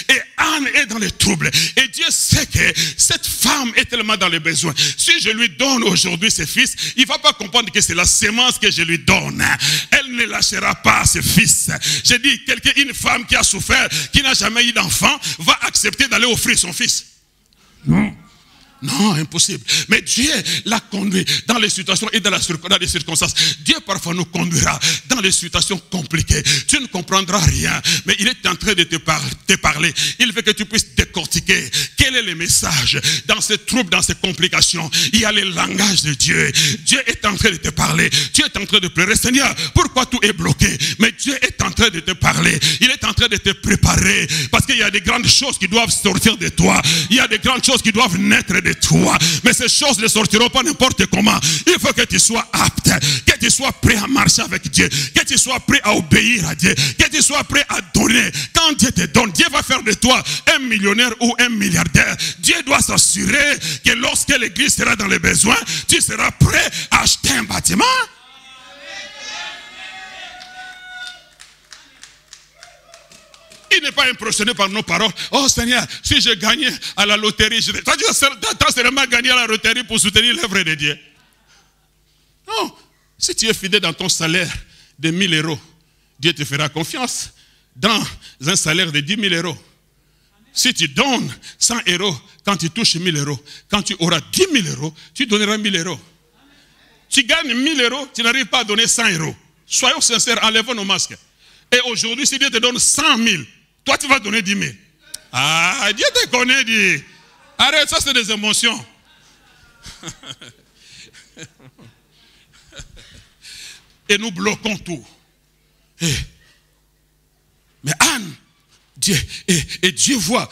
Et Anne est dans les troubles. Et Dieu sait que cette femme est tellement dans les besoins. Si je lui donne aujourd'hui ce fils, il ne va pas comprendre que c'est la sémence que je lui donne. Elle ne lâchera pas ce fils. J'ai dit, une femme qui a souffert, qui n'a jamais eu d'enfant, va accepter d'aller offrir son fils. Non. Non, impossible. Mais Dieu l'a conduit dans les situations et dans les circonstances. Dieu parfois nous conduira dans les situations compliquées. Tu ne comprendras rien, mais il est en train de te parler. Il veut que tu puisses décortiquer quel est le message dans ces troubles, dans ces complications. Il y a le langage de Dieu. Dieu est en train de te parler. Tu es en train de pleurer. Seigneur, pourquoi tout est bloqué? Mais Dieu est en train de te parler. Il est en train de te préparer. Parce qu'il y a des grandes choses qui doivent sortir de toi. Il y a des grandes choses qui doivent naître de toi, mais ces choses ne sortiront pas n'importe comment. Il faut que tu sois apte, que tu sois prêt à marcher avec Dieu, que tu sois prêt à obéir à Dieu, que tu sois prêt à donner. Quand Dieu te donne, Dieu va faire de toi un millionnaire ou un milliardaire. Dieu doit s'assurer que lorsque l'église sera dans les besoins, tu seras prêt à acheter un bâtiment. Il n'est pas impressionné par nos paroles. Oh Seigneur, si je gagnais à la loterie, tu as seulement gagné à la loterie pour soutenir l'œuvre de Dieu. Non, si tu es fidèle dans ton salaire de 1000 euros, Dieu te fera confiance dans un salaire de 10 000 euros. Si tu donnes 100 euros, quand tu touches 1000 euros, quand tu auras 10 000 euros, tu donneras 1000 euros. Tu gagnes 1000 euros, tu n'arrives pas à donner 100 euros. Soyons sincères, enlevons nos masques. Et aujourd'hui, si Dieu te donne 100 000, toi, tu vas donner 10 000. Ah, Dieu te connaît, dit. Arrête, ça c'est des émotions. Et nous bloquons tout. Mais Anne, Dieu voit,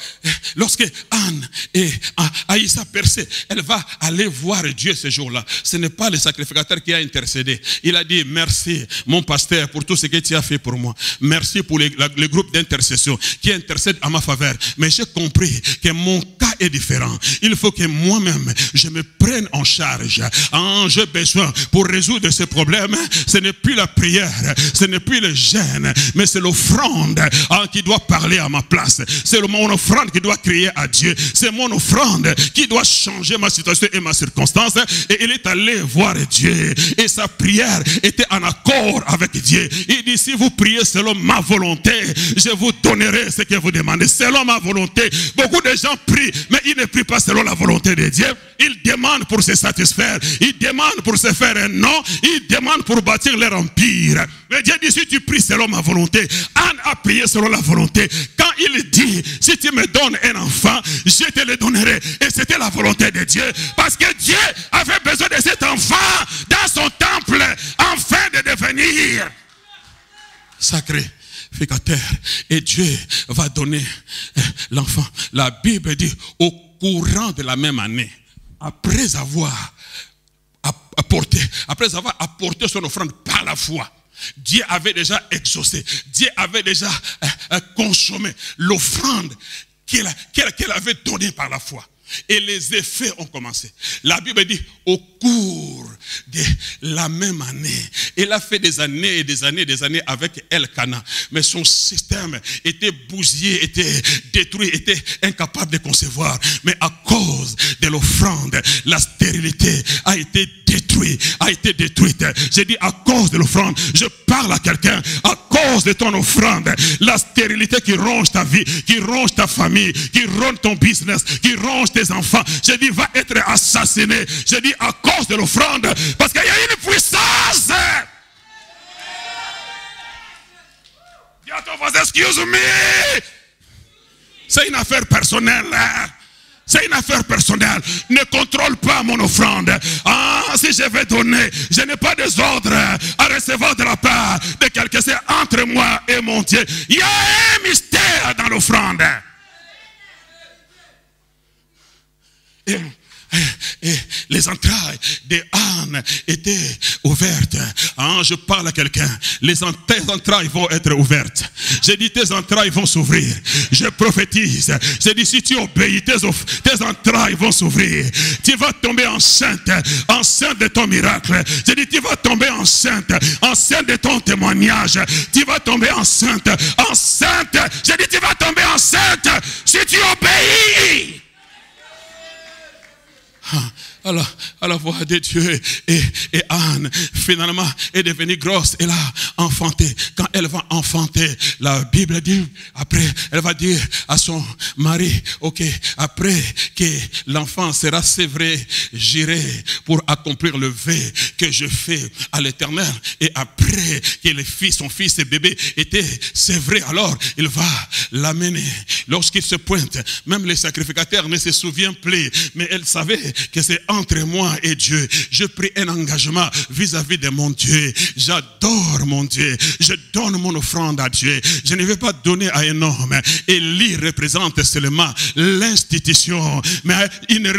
lorsque Anne a eu sa percée, elle va aller voir Dieu ce jour-là. Ce n'est pas le sacrificateur qui a intercédé. Il a dit, merci mon pasteur pour tout ce que tu as fait pour moi. Merci pour le groupe d'intercession qui intercède à ma faveur. Mais j'ai compris que mon cas est différent. Il faut que moi-même, je me prenne en charge. J'ai besoin pour résoudre ce problème. Ce n'est plus la prière, ce n'est plus le jeûne, mais c'est l'offrande qui doit parler à ma place. C'est mon offrande qui doit crier à Dieu. C'est mon offrande qui doit changer ma situation et ma circonstance. Et il est allé voir Dieu. Et sa prière était en accord avec Dieu. Il dit, si vous priez selon ma volonté, je vous donnerai ce que vous demandez. Selon ma volonté. Beaucoup de gens prient, mais ils ne prient pas selon la volonté de Dieu. Ils demandent pour se satisfaire. Ils demandent pour se faire un nom. Ils demandent pour bâtir leur empire. Mais Dieu dit, si tu pries selon ma volonté, Anne a prié selon la volonté. Quand il dit, si tu me donnes un enfant, je te le donnerai. Et c'était la volonté de Dieu. Parce que Dieu avait besoin de cet enfant dans son temple, afin de devenir sacrificateur. Et Dieu va donner l'enfant. La Bible dit, au courant de la même année, après avoir apporté son offrande par la foi, Dieu avait déjà exaucé, Dieu avait déjà consommé l'offrande qu'elle avait donnée par la foi. Et les effets ont commencé. La Bible dit, au cours de la même année, il a fait des années et des années et des années avec Elkana. Mais son système était bousillé, était détruit, était incapable de concevoir. Mais à cause de l'offrande, la stérilité a été détruite. J'ai dit à cause de l'offrande, je parle à quelqu'un, à cause de ton offrande, la stérilité qui ronge ta vie, qui ronge ta famille, qui ronge ton business, qui ronge tes enfants, j'ai dit va être assassiné. J'ai dit à cause de l'offrande, parce qu'il y a une puissance. Il y a à ton voisin, excuse me. C'est une affaire personnelle. C'est une affaire personnelle. Ne contrôle pas mon offrande. Ah, si je vais donner, je n'ai pas des ordres à recevoir de la part de quelqu'un. C'est entre moi et mon Dieu. Il y a un mystère dans l'offrande. Et les entrailles de Anne étaient ouvertes. Ah, je parle à quelqu'un. Tes entrailles vont être ouvertes. J'ai dit tes entrailles vont s'ouvrir. Je prophétise. J'ai dit si tu obéis, tes entrailles vont s'ouvrir. Tu vas tomber enceinte. Enceinte de ton miracle. J'ai dit tu vas tomber enceinte. Enceinte de ton témoignage. Tu vas tomber enceinte. Enceinte. J'ai dit tu vas tomber enceinte si tu obéis. Alors, à la voix de Dieu, et Anne, finalement, est devenue grosse. Elle a enfanté. Quand elle va enfanter, la Bible dit, après, elle va dire à son mari, ok, après que l'enfant sera sévré, j'irai pour accomplir le vœu que je fais à l'Éternel. Et après que son fils et bébé était sévré, alors il va l'amener. Lorsqu'il se pointe, même les sacrificateurs ne se souviennent plus, mais elle savait que c'est entre moi et Dieu. Je pris un engagement vis-à-vis de mon Dieu. J'adore mon Dieu. Je donne mon offrande à Dieu. Je ne vais pas donner à un homme. Élie représente seulement l'institution. Mais il ne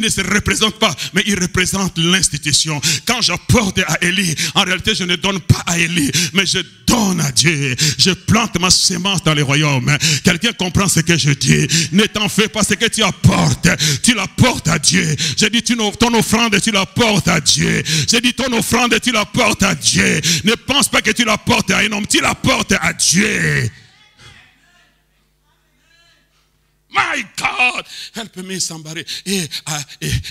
se représente pas, mais il représente l'institution. Quand j'apporte à Élie, en réalité je ne donne pas à Élie, mais je donne à Dieu. Je plante ma semence dans les royaumes. Quelqu'un comprend ce que je dis? Ne t'en fais pas, ce que tu apportes, tu l'apportes à Dieu. J'ai dit ton offrande, tu l'apportes à Dieu. J'ai dit ton offrande, tu l'apportes à Dieu. Ne pense pas que tu l'apportes à un homme, tu l'apportes à Dieu. My God, help me somebody. Et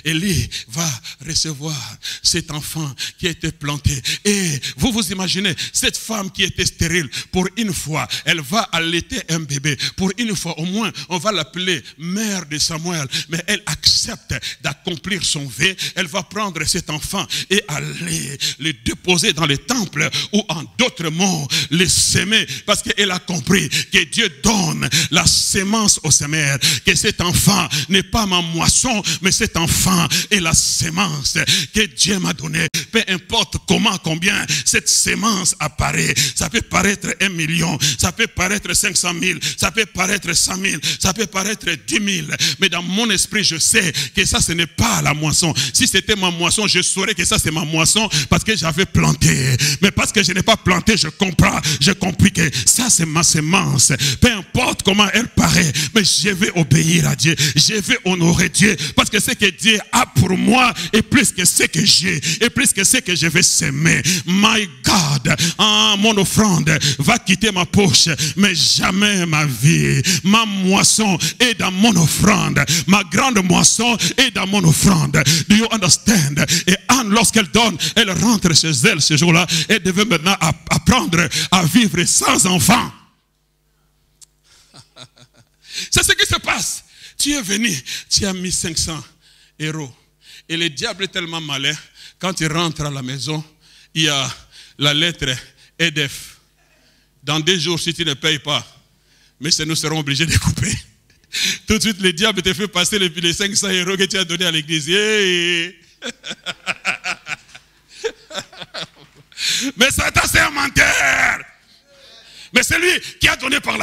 Élie va recevoir cet enfant qui a été planté. Et vous vous imaginez, cette femme qui était stérile, pour une fois, elle va allaiter un bébé. Pour une fois, au moins, on va l'appeler mère de Samuel. Mais elle accepte d'accomplir son vœu. Elle va prendre cet enfant et aller le déposer dans le temple, ou en d'autres mots, le semer. Parce qu'elle a compris que Dieu donne la sémence au semeur. Que cet enfant n'est pas ma moisson, mais cet enfant est la sémence que Dieu m'a donnée. Peu importe comment, combien cette sémence apparaît. Ça peut paraître 1 million, ça peut paraître 500 000, ça peut paraître 100 000, ça peut paraître 10 000. Mais dans mon esprit, je sais que ça, ce n'est pas la moisson. Si c'était ma moisson, je saurais que ça, c'est ma moisson parce que j'avais planté. Mais parce que je n'ai pas planté, je comprends. J'ai compris que ça, c'est ma sémence. Peu importe comment elle paraît, mais je vais obéir à Dieu, je vais honorer Dieu, parce que ce que Dieu a pour moi est plus que ce que j'ai, et plus que ce que je vais s'aimer. My God, mon offrande va quitter ma poche, mais jamais ma vie. Ma moisson est dans mon offrande, ma grande moisson est dans mon offrande. Do you understand? Et Anne, lorsqu'elle donne, elle rentre chez elle ce jour-là, elle devait maintenant apprendre à vivre sans enfant. C'est ce qui se passe. Tu es venu, tu as mis 500 €. Et le diable est tellement malin. Quand tu rentres à la maison, il y a la lettre EDF. Dans 2 jours, si tu ne payes pas, mais nous serons obligés de couper. Tout de suite, le diable te fait passer les 500 € que tu as donnés à l'église. Yeah. Mais Satan, c'est un menteur. Mais c'est lui qui a donné par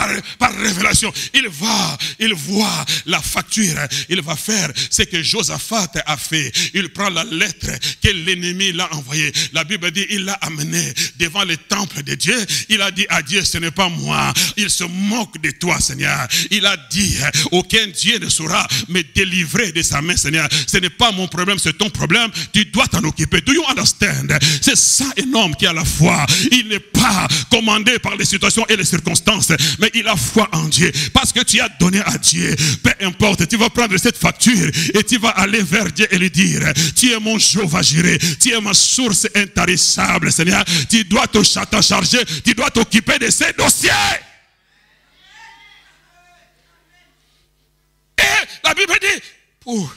révélation. Il voit la facture. Il va faire ce que Josaphat a fait. Il prend la lettre que l'ennemi l'a envoyée. La Bible dit, il l'a amené devant le temple de Dieu. Il a dit à Dieu, ce n'est pas moi. Il se moque de toi, Seigneur. Il a dit, aucun Dieu ne saura me délivrer de sa main, Seigneur. Ce n'est pas mon problème, c'est ton problème. Tu dois t'en occuper. Do you understand? C'est ça un homme qui a la foi. Il n'est pas commandé par les situations et les circonstances, mais il a foi en Dieu, parce que tu as donné à Dieu. Peu importe, tu vas prendre cette facture et tu vas aller vers Dieu et lui dire, tu es mon Jéhovah Jireh, tu es ma source intarissable, Seigneur. Tu dois te charger, tu dois t'occuper de ces dossiers. Et la Bible dit, pour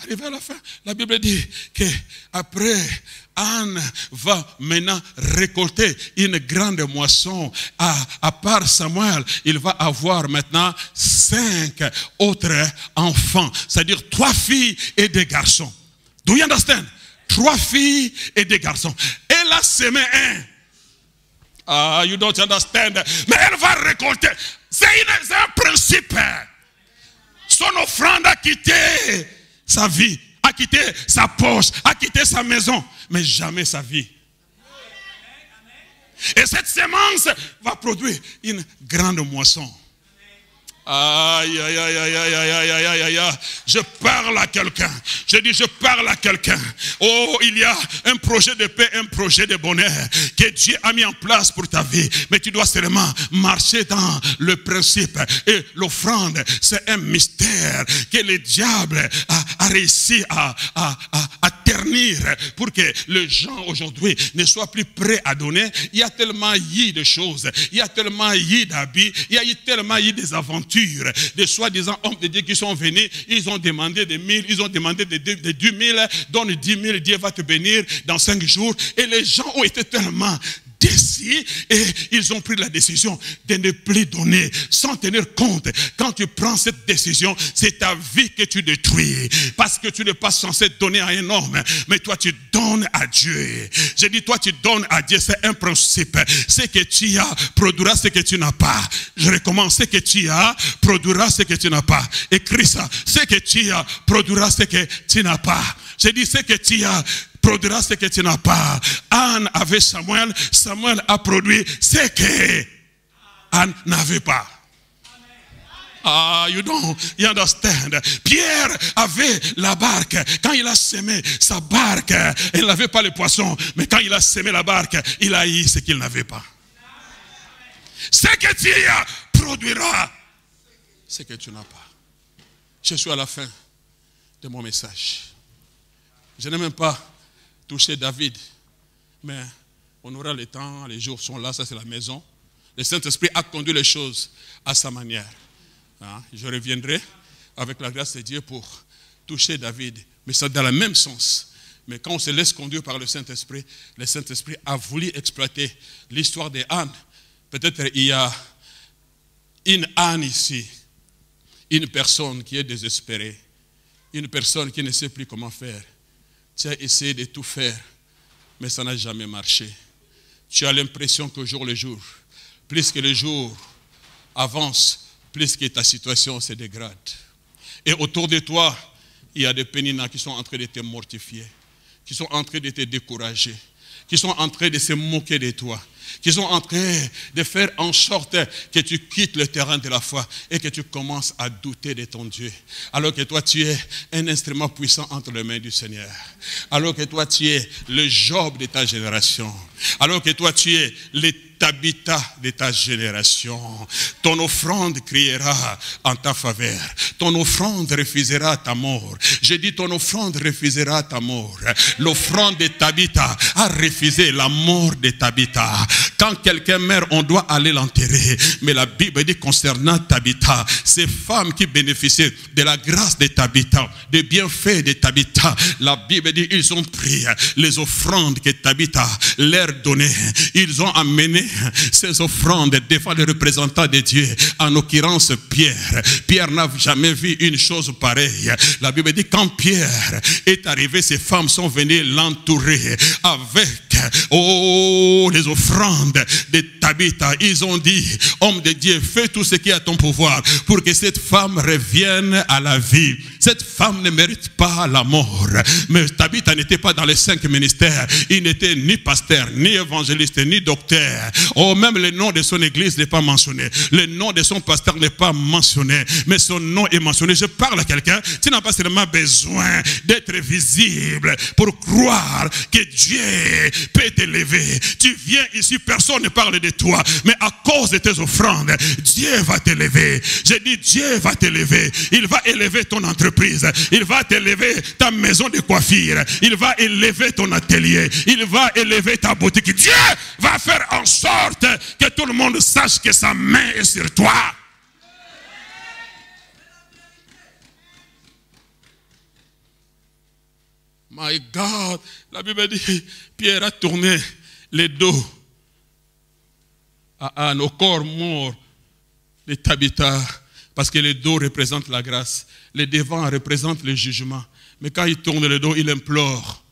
Arrivé à la fin, la Bible dit qu'après, Anne va maintenant récolter une grande moisson. À part Samuel, il va avoir maintenant 5 autres enfants. C'est-à-dire 3 filles et 2 garçons. Do you understand? 3 filles et 2 garçons. Elle a semé un. Ah, you don't understand. Mais elle va récolter. C'est un principe. Son offrande a quitté sa vie, a quitté sa poche, a quitté sa maison, mais jamais sa vie. Et cette semence va produire une grande moisson. Aïe, aïe, aïe, aïe, aïe, aïe, aïe, aïe, aïe, aïe. Je parle à quelqu'un. Je dis, je parle à quelqu'un. Oh, il y a un projet de paix, un projet de bonheur que Dieu a mis en place pour ta vie. Mais tu dois seulement marcher dans le principe. Et l'offrande, c'est un mystère que le diable a réussi à ternir pour que les gens aujourd'hui ne soient plus prêts à donner. Il y a tellement eu de choses. Il y a tellement eu d'habits. Il y a eu tellement eu des aventures. Des soi-disant hommes de Dieu qui sont venus, ils ont demandé des 1000, ils ont demandé des 10 000, donne 10 000, Dieu va te bénir dans 5 jours. Et les gens ont été tellement décis et ils ont pris la décision de ne plus donner sans tenir compte. Quand tu prends cette décision, c'est ta vie que tu détruis parce que tu n'es pas censé donner à un homme, mais toi tu donnes à Dieu. J'ai dit toi tu donnes à Dieu, c'est un principe. Ce que tu as produira ce que tu n'as pas. Je recommence, ce que tu as produira ce que tu n'as pas. Écris ça, ce que tu as produira ce que tu n'as pas. J'ai dit ce que tu as produira ce que tu n'as pas. Anne avait Samuel, Samuel a produit ce que Anne n'avait pas. Ah, you understand. Pierre avait la barque. Quand il a semé sa barque, il n'avait pas les poissons. Mais quand il a semé la barque, il a eu ce qu'il n'avait pas. Ce que tu as produira ce que tu n'as pas. Je suis à la fin de mon message. Je n'ai même pas touché David, mais on aura le temps, les jours sont là, ça c'est la maison. Le Saint-Esprit a conduit les choses à sa manière. Hein? Je reviendrai avec la grâce de Dieu pour toucher David, mais c'est dans le même sens. Mais quand on se laisse conduire par le Saint-Esprit a voulu exploiter l'histoire de Anne. Peut-être il y a une Anne ici, une personne qui est désespérée, une personne qui ne sait plus comment faire. Tu as essayé de tout faire, mais ça n'a jamais marché. Tu as l'impression qu'au jour le jour, plus que les jours avancent, plus que ta situation se dégrade. Et autour de toi, il y a des péninas qui sont en train de te mortifier, qui sont en train de te décourager, qui sont en train de se moquer de toi, qui sont en train de faire en sorte que tu quittes le terrain de la foi et que tu commences à douter de ton Dieu. Alors que toi, tu es un instrument puissant entre les mains du Seigneur. Alors que toi, tu es le Job de ta génération. Alors que toi, tu es le Tabitha de ta génération. Ton offrande criera en ta faveur. Ton offrande refusera ta mort. J'ai dit ton offrande refusera ta mort. L'offrande de Tabitha a refusé la mort de Tabitha. Quand quelqu'un meurt, on doit aller l'enterrer. Mais la Bible dit concernant Tabitha, ces femmes qui bénéficiaient de la grâce de Tabitha, des bienfaits de Tabitha, la Bible dit ils ont pris les offrandes que Tabitha leur donnait. Ils ont amené ces offrandes devant les représentants de Dieu. En l'occurrence Pierre. Pierre n'a jamais vu une chose pareille. La Bible dit quand Pierre est arrivé, ces femmes sont venues l'entourer avec les offrandes de Tabitha. Ils ont dit, homme de Dieu, fais tout ce qui est à ton pouvoir pour que cette femme revienne à la vie. Cette femme ne mérite pas la mort. Mais Tabitha n'était pas dans les 5 ministères. Il n'était ni pasteur, ni évangéliste, ni docteur. Même le nom de son église n'est pas mentionné. Le nom de son pasteur n'est pas mentionné. Mais son nom est mentionné. Je parle à quelqu'un. Tu n'as pas seulement besoin d'être visible pour croire que Dieu peut t'élever. Tu viens ici, personne ne parle de toi. Mais à cause de tes offrandes, Dieu va t'élever. J'ai dit Dieu va t'élever. Il va élever ton entreprise. Il va t'élever ta maison de coiffure. Il va élever ton atelier. Il va élever ta boutique. Dieu va faire en sorte que tout le monde sache que sa main est sur toi. My God, la Bible dit, Pierre a tourné les dos à nos corps morts de Tabitha, parce que les dos représentent la grâce, les devants représentent le jugement. Mais quand il tourne le dos, il implore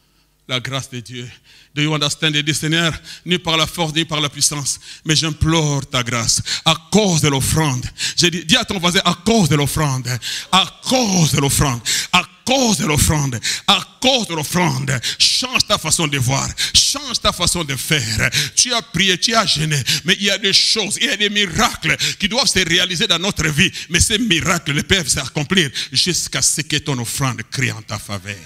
la grâce de Dieu. Do you understand? Il dit, Seigneur, ni par la force, ni par la puissance, mais j'implore ta grâce. À cause de l'offrande. J'ai dit, dis à ton voisin, à cause de l'offrande. À cause de l'offrande. À cause de l'offrande. À cause de l'offrande. Change ta façon de voir. Change ta façon de faire. Tu as prié, tu as gêné. Mais il y a des choses, il y a des miracles qui doivent se réaliser dans notre vie. Mais ces miracles ne peuvent s'accomplir jusqu'à ce que ton offrande crie en ta faveur.